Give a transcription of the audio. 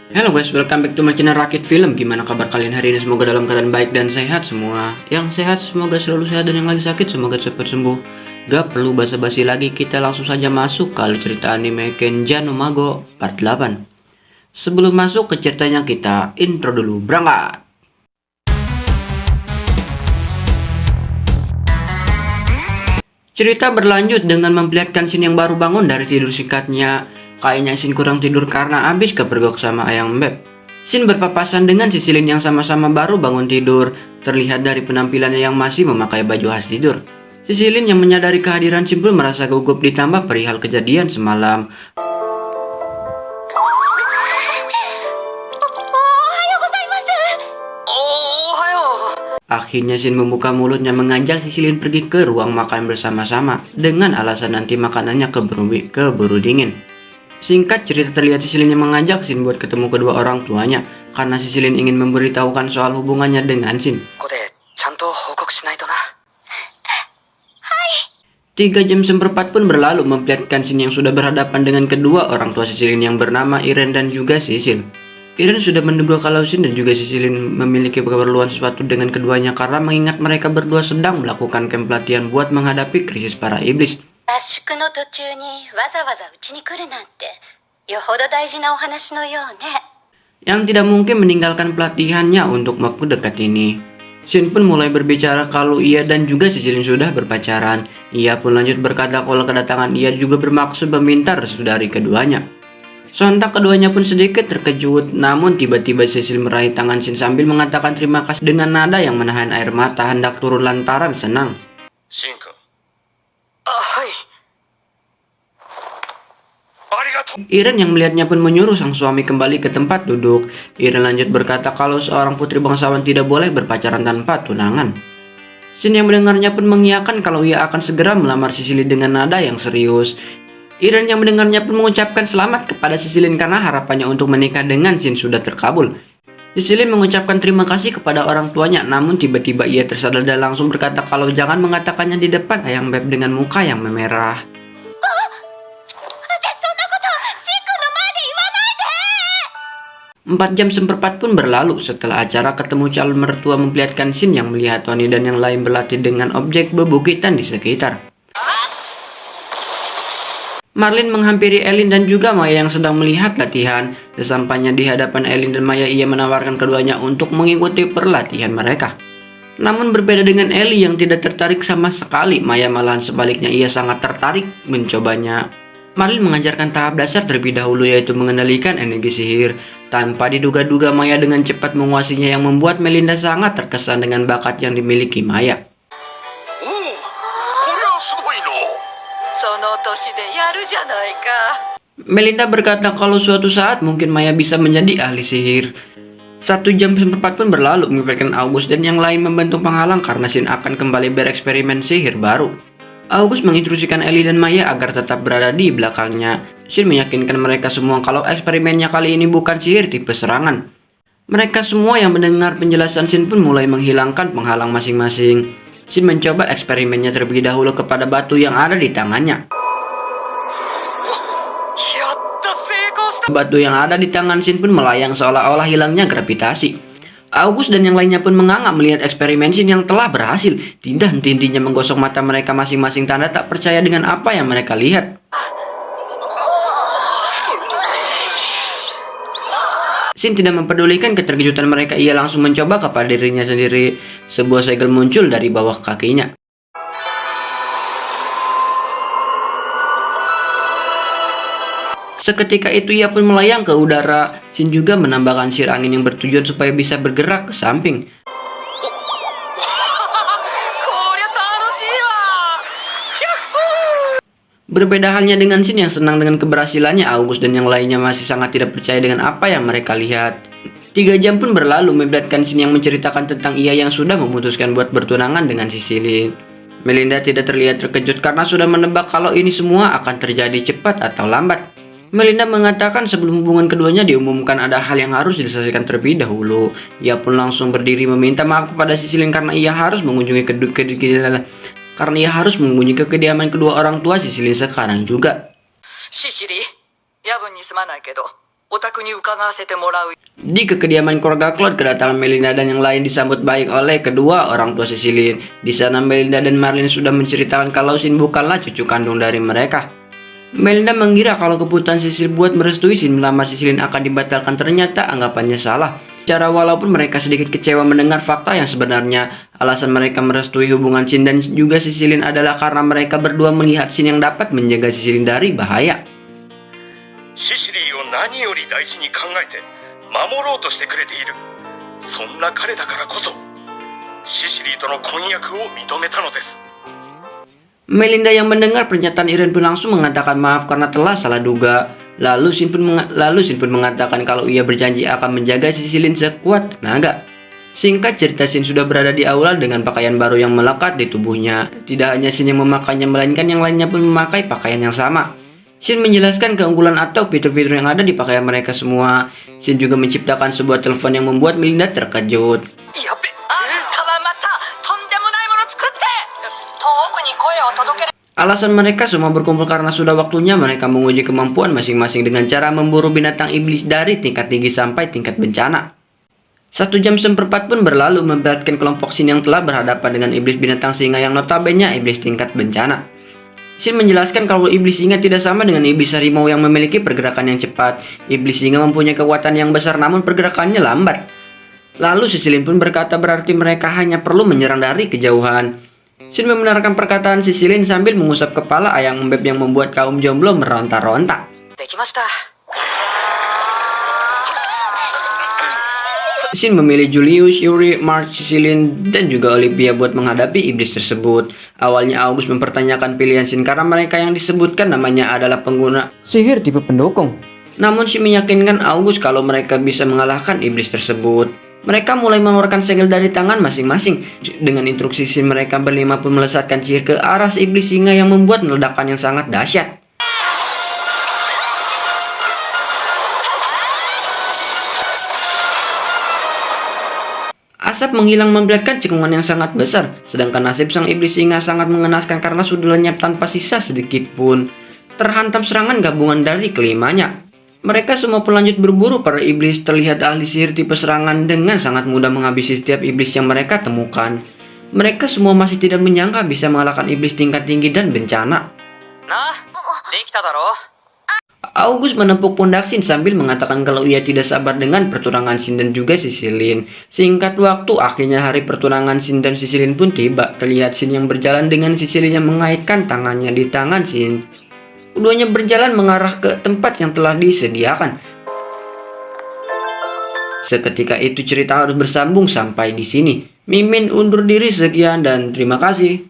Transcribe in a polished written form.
Halo guys, welcome back to my channel Rakit Film. Gimana kabar kalian hari ini? Semoga dalam keadaan baik dan sehat semua. Yang sehat semoga selalu sehat, dan yang lagi sakit semoga cepat sembuh. Gak perlu basa-basi lagi, kita langsung saja masuk ke alur cerita anime Kenja no Mago part 8. Sebelum masuk ke ceritanya, kita intro dulu, berangkat. Cerita berlanjut dengan memperlihatkan Shin yang baru bangun dari tidur singkatnya. Kayaknya Shin kurang tidur karena habis kepergok sama Ayang Beb. Shin berpapasan dengan Sisilin yang sama-sama baru bangun tidur. Terlihat dari penampilannya yang masih memakai baju khas tidur. Sisilin yang menyadari kehadiran Shin pun merasa gugup, ditambah perihal kejadian semalam. Akhirnya Shin membuka mulutnya mengajak Sisilin pergi ke ruang makan bersama-sama dengan alasan nanti makanannya keburu dingin. Singkat cerita, terlihat Sisilin yang mengajak Shin buat ketemu kedua orang tuanya karena Sisilin ingin memberitahukan soal hubungannya dengan Shin. 3 jam seperempat pun berlalu memperlihatkan Shin yang sudah berhadapan dengan kedua orang tua Sisilin yang bernama Iren dan juga Sisil. Iren sudah menduga kalau Shin dan juga Sisilin memiliki keperluan sesuatu dengan keduanya karena mengingat mereka berdua sedang melakukan camp pelatihan buat menghadapi krisis para iblis. Yang tidak mungkin meninggalkan pelatihannya untuk waktu dekat ini. Shin pun mulai berbicara kalau ia dan juga Sisilin sudah berpacaran. Ia pun lanjut berkata kalau kedatangan ia juga bermaksud meminta restu dari keduanya. Sontak keduanya pun sedikit terkejut, namun tiba-tiba Sisil meraih tangan Shin sambil mengatakan terima kasih dengan nada yang menahan air mata hendak turun lantaran senang. Shinka. Iren yang melihatnya pun menyuruh sang suami kembali ke tempat duduk. Iren lanjut berkata kalau seorang putri bangsawan tidak boleh berpacaran tanpa tunangan. Shin yang mendengarnya pun mengiyakan kalau ia akan segera melamar Sisilin dengan nada yang serius. Iren yang mendengarnya pun mengucapkan selamat kepada Sisilin karena harapannya untuk menikah dengan Shin sudah terkabul. Sisilin mengucapkan terima kasih kepada orang tuanya, namun tiba-tiba ia tersadar dan langsung berkata kalau jangan mengatakannya di depan Ayang Beb dengan muka yang memerah. 4 jam seperempat pun berlalu setelah acara ketemu calon mertua memperlihatkan Shin yang melihat Tony dan yang lain berlatih dengan objek bebukitan di sekitar. Marlin menghampiri Elin dan juga Maya yang sedang melihat latihan. Sesampainya di hadapan Elin dan Maya, ia menawarkan keduanya untuk mengikuti perlatihan mereka. Namun berbeda dengan Ellie yang tidak tertarik sama sekali, Maya malahan sebaliknya ia sangat tertarik mencobanya. Marlin mengajarkan tahap dasar terlebih dahulu, yaitu mengendalikan energi sihir. Tanpa diduga-duga Maya dengan cepat menguasainya yang membuat Melinda sangat terkesan dengan bakat yang dimiliki Maya. Melinda berkata kalau suatu saat mungkin Maya bisa menjadi ahli sihir. 1 jam seperempat pun berlalu memperlihatkan August dan yang lain membantu penghalang karena Shin akan kembali bereksperimen sihir baru. August menginstruksikan Ellie dan Maya agar tetap berada di belakangnya. Shin meyakinkan mereka semua kalau eksperimennya kali ini bukan sihir tipe serangan. Mereka semua yang mendengar penjelasan Shin pun mulai menghilangkan penghalang masing-masing. Shin mencoba eksperimennya terlebih dahulu kepada batu yang ada di tangannya. Batu yang ada di tangan Shin pun melayang seolah-olah hilangnya gravitasi. August dan yang lainnya pun menganga melihat eksperimen Shin yang telah berhasil. Tidak henti-hentinya menggosok mata mereka masing-masing tanda tak percaya dengan apa yang mereka lihat. Shin tidak mempedulikan keterkejutan mereka, ia langsung mencoba kepada dirinya sendiri. Sebuah segel muncul dari bawah kakinya. Seketika itu ia pun melayang ke udara. Shin juga menambahkan sihir angin yang bertujuan supaya bisa bergerak ke samping. Berbeda halnya dengan Shin yang senang dengan keberhasilannya, August dan yang lainnya masih sangat tidak percaya dengan apa yang mereka lihat. 3 jam pun berlalu memperlihatkan Shin yang menceritakan tentang ia yang sudah memutuskan buat bertunangan dengan Sisilin. Melinda tidak terlihat terkejut karena sudah menebak kalau ini semua akan terjadi cepat atau lambat. Melinda mengatakan sebelum hubungan keduanya diumumkan ada hal yang harus diselesaikan terlebih dahulu. Ia pun langsung berdiri meminta maaf kepada Sisilin karena ia harus mengunjungi kediaman kedua orang tua Sisilin sekarang juga. お宅に伺わせてもらう。 Di kediaman keluarga Claude, kedatangan Melinda dan yang lain disambut baik oleh kedua orang tua Cecilin. Di sana Melinda dan Marlene sudah menceritakan kalau Sin bukanlah cucu kandung dari mereka. Melinda mengira kalau keputusan Cecil buat merestui Sin melamar Cecilin akan dibatalkan, ternyata anggapannya salah. Cara walaupun mereka sedikit kecewa mendengar fakta yang sebenarnya, alasan mereka merestui hubungan Sin dan juga Cecilin adalah karena mereka berdua melihat Sin yang dapat menjaga Cecilin dari bahaya. シシリーを何より大事に考えて守ろうとしてくれている。そんな彼だからこそシシリーとの婚約を認めたのです。 Melinda yang mendengar pernyataan Irene pun langsung mengatakan maaf karena telah salah duga. Lalu Sin pun mengatakan kalau ia berjanji akan menjaga Cecilin sekuat tenaga. Singkat cerita, Sin sudah berada di aula dengan pakaian baru yang melekat di tubuhnya. Tidak hanya Sin yang memakainya, melainkan yang lainnya pun memakai pakaian yang sama. Sin menjelaskan keunggulan atau fitur-fitur yang ada di pakaian mereka semua. Sin juga menciptakan sebuah telepon yang membuat Melinda terkejut. やべ、あんたはまたとんでもないもの作って遠くに声を届ける。 Alasan mereka semua berkumpul karena sudah waktunya mereka menguji kemampuan masing-masing dengan cara memburu binatang iblis dari tingkat tinggi sampai tingkat bencana. 1 jam seperempat pun berlalu memberatkan kelompok Sin yang telah berhadapan dengan iblis binatang singa yang notabene iblis tingkat bencana. Sin menjelaskan kalau iblis singa tidak sama dengan iblis harimau yang memiliki pergerakan yang cepat. Iblis singa mempunyai kekuatan yang besar namun pergerakannya lambat. Lalu Cecilin pun berkata berarti mereka hanya perlu menyerang dari kejauhan. Sin membenarkan perkataan Cecilin sambil mengusap kepala ayam embeb yang membuat kaum jomblo meronta-ronta. できました。 Sin memilih Julius, Yuri, Mark, Cecilin, dan juga Olivia buat menghadapi iblis tersebut. Awalnya August mempertanyakan pilihan Sin karena mereka yang disebutkan namanya adalah pengguna sihir tipe pendukung. Namun Sin meyakinkan August kalau mereka bisa mengalahkan iblis tersebut. Mereka mulai mengeluarkan segel dari tangan masing-masing. Dengan instruksi Sin, mereka berlima pun melesatkan sihir ke arah iblis singa yang membuat ledakan yang sangat dahsyat. Asap menghilang memperlihatkan cekungan yang sangat besar, sedangkan nasib sang iblis singa sangat mengenaskan karena sudah lenyap tanpa sisa sedikit pun. Terhantam serangan gabungan dari kelimanya. Mereka semua pun lanjut berburu para iblis. Terlihat ahli sihir tipe serangan dengan sangat mudah menghabisi setiap iblis yang mereka temukan. Mereka semua masih tidak menyangka bisa mengalahkan iblis tingkat tinggi dan bencana. なあ、できただろ。 August menepuk pundak Sin sambil mengatakan kalau ia tidak sabar dengan pertunangan Sin dan juga Cecilin. Singkat waktu, akhirnya hari pertunangan Sin dan Cecilin pun tiba. Terlihat Sin yang berjalan dengan Cecilin yang mengaitkan tangannya di tangan Sin. Keduanya berjalan mengarah ke tempat yang telah disediakan. Seketika itu cerita harus bersambung sampai di sini. Mimin undur diri, sekian dan terima kasih.